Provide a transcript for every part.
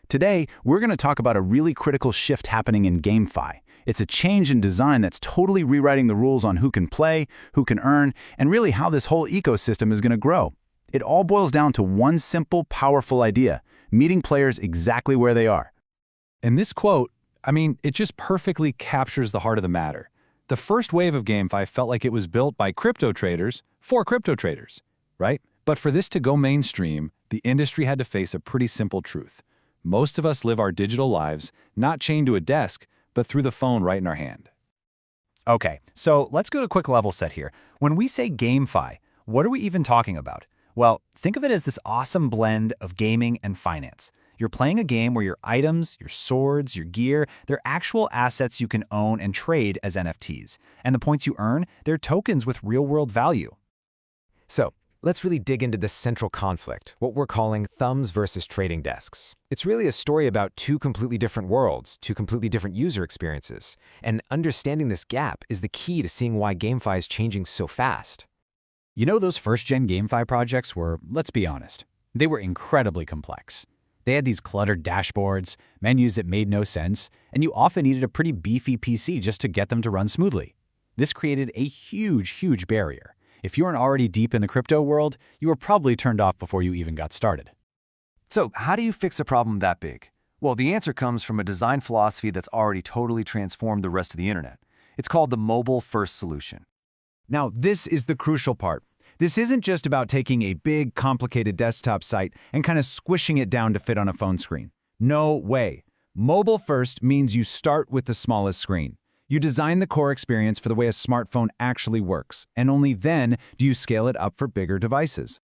Today, we're going to talk about a really critical shift happening in GameFi. It's a change in design that's totally rewriting the rules on who can play, who can earn, and really how this whole ecosystem is going to grow. It all boils down to one simple, powerful idea: meeting players exactly where they are. And this quote, it just perfectly captures the heart of the matter. The first wave of GameFi felt like it was built by crypto traders for crypto traders, right? But for this to go mainstream, the industry had to face a pretty simple truth. Most of us live our digital lives not chained to a desk, but through the phone right in our hand. Okay, so let's go to a quick level set here. When we say GameFi, what are we even talking about? Well, think of it as this awesome blend of gaming and finance. You're playing a game where your items, your swords, your gear, they're actual assets you can own and trade as NFTs. And the points you earn, they're tokens with real-world value. So, let's really dig into this central conflict, what we're calling thumbs versus trading desks. It's really a story about two completely different worlds, two completely different user experiences. And understanding this gap is the key to seeing why GameFi is changing so fast. You know, those first-gen GameFi projects were, let's be honest, they were incredibly complex. They had these cluttered dashboards, menus that made no sense, and you often needed a pretty beefy PC just to get them to run smoothly. This created a huge barrier. If you weren't already deep in the crypto world, you were probably turned off before you even got started. So how do you fix a problem that big? Well, the answer comes from a design philosophy that's already totally transformed the rest of the internet. It's called the mobile-first solution. Now, this is the crucial part. This isn't just about taking a big, complicated desktop site and kind of squishing it down to fit on a phone screen. No way. Mobile-first means you start with the smallest screen. You design the core experience for the way a smartphone actually works, and only then do you scale it up for bigger devices.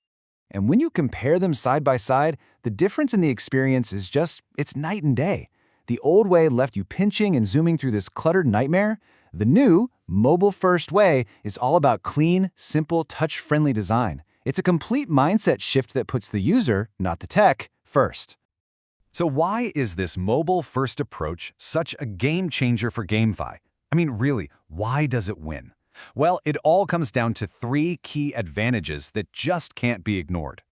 And when you compare them side by side, the difference in the experience is it's night and day. The old way left you pinching and zooming through this cluttered nightmare. The new, mobile-first way is all about clean, simple, touch-friendly design. It's a complete mindset shift that puts the user, not the tech, first. So why is this mobile-first approach such a game changer for GameFi? Really, why does it win? Well, it all comes down to three key advantages that just can't be ignored.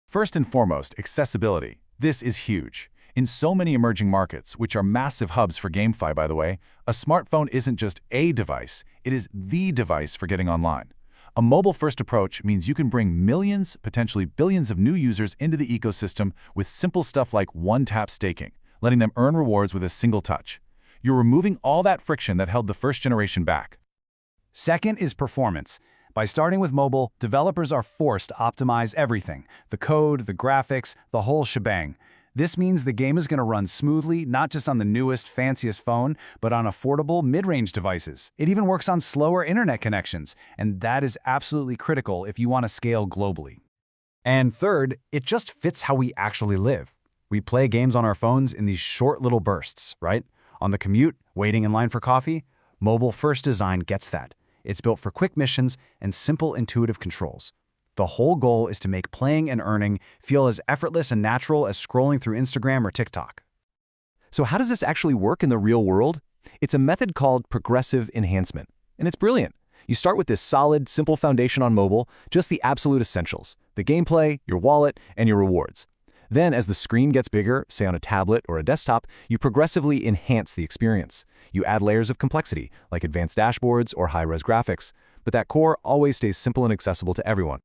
First and foremost, accessibility. This is huge. In so many emerging markets, which are massive hubs for GameFi, by the way, a smartphone isn't just a device, it is the device for getting online. A mobile-first approach means you can bring millions, potentially billions of new users into the ecosystem with simple stuff like one-tap staking, letting them earn rewards with a single touch. You're removing all that friction that held the first generation back. Second is performance. By starting with mobile, developers are forced to optimize everything: the code, the graphics, the whole shebang. This means the game is going to run smoothly, not just on the newest, fanciest phone, but on affordable, mid-range devices. It even works on slower internet connections, and that is absolutely critical if you want to scale globally. And third, it just fits how we actually live. We play games on our phones in these short little bursts, right? On the commute, waiting in line for coffee, mobile-first design gets that. It's built for quick missions and simple, intuitive controls. The whole goal is to make playing and earning feel as effortless and natural as scrolling through Instagram or TikTok. So how does this actually work in the real world? It's a method called progressive enhancement, and it's brilliant. You start with this solid, simple foundation on mobile, just the absolute essentials: the gameplay, your wallet, and your rewards. Then, as the screen gets bigger, say on a tablet or a desktop, you progressively enhance the experience. You add layers of complexity, like advanced dashboards or high-res graphics, but that core always stays simple and accessible to everyone.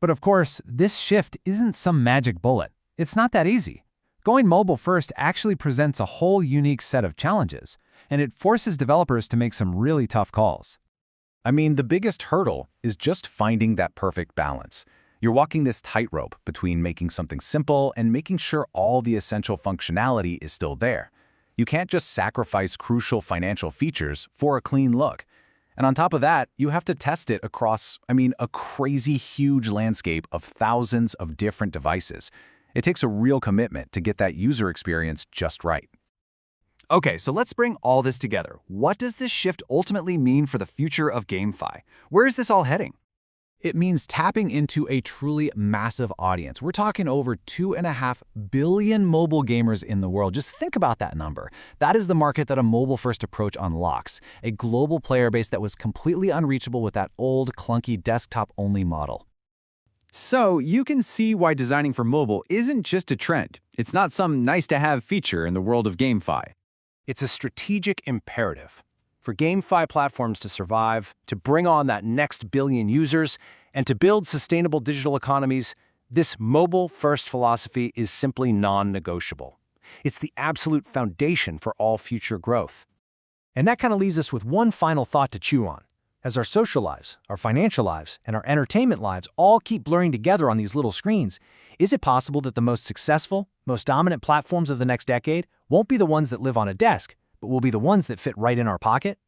But of course, this shift isn't some magic bullet. It's not that easy. Going mobile first actually presents a whole unique set of challenges, and it forces developers to make some really tough calls. The biggest hurdle is just finding that perfect balance. You're walking this tightrope between making something simple and making sure all the essential functionality is still there. You can't just sacrifice crucial financial features for a clean look. And on top of that, you have to test it across, a crazy huge landscape of thousands of different devices. It takes a real commitment to get that user experience just right. Okay, so let's bring all this together. What does this shift ultimately mean for the future of GameFi? Where is this all heading? It means tapping into a truly massive audience. We're talking over 2.5 billion mobile gamers in the world. Just think about that number. That is the market that a mobile-first approach unlocks, a global player base that was completely unreachable with that old, clunky, desktop-only model. So you can see why designing for mobile isn't just a trend. It's not some nice-to-have feature in the world of GameFi. It's a strategic imperative for GameFi platforms to survive, to bring on that next billion users, and to build sustainable digital economies. This mobile-first philosophy is simply non-negotiable. It's the absolute foundation for all future growth. And that kind of leaves us with one final thought to chew on. As our social lives, our financial lives, and our entertainment lives all keep blurring together on these little screens, is it possible that the most successful, most dominant platforms of the next decade won't be the ones that live on a desk, but will be the ones that fit right in our pocket?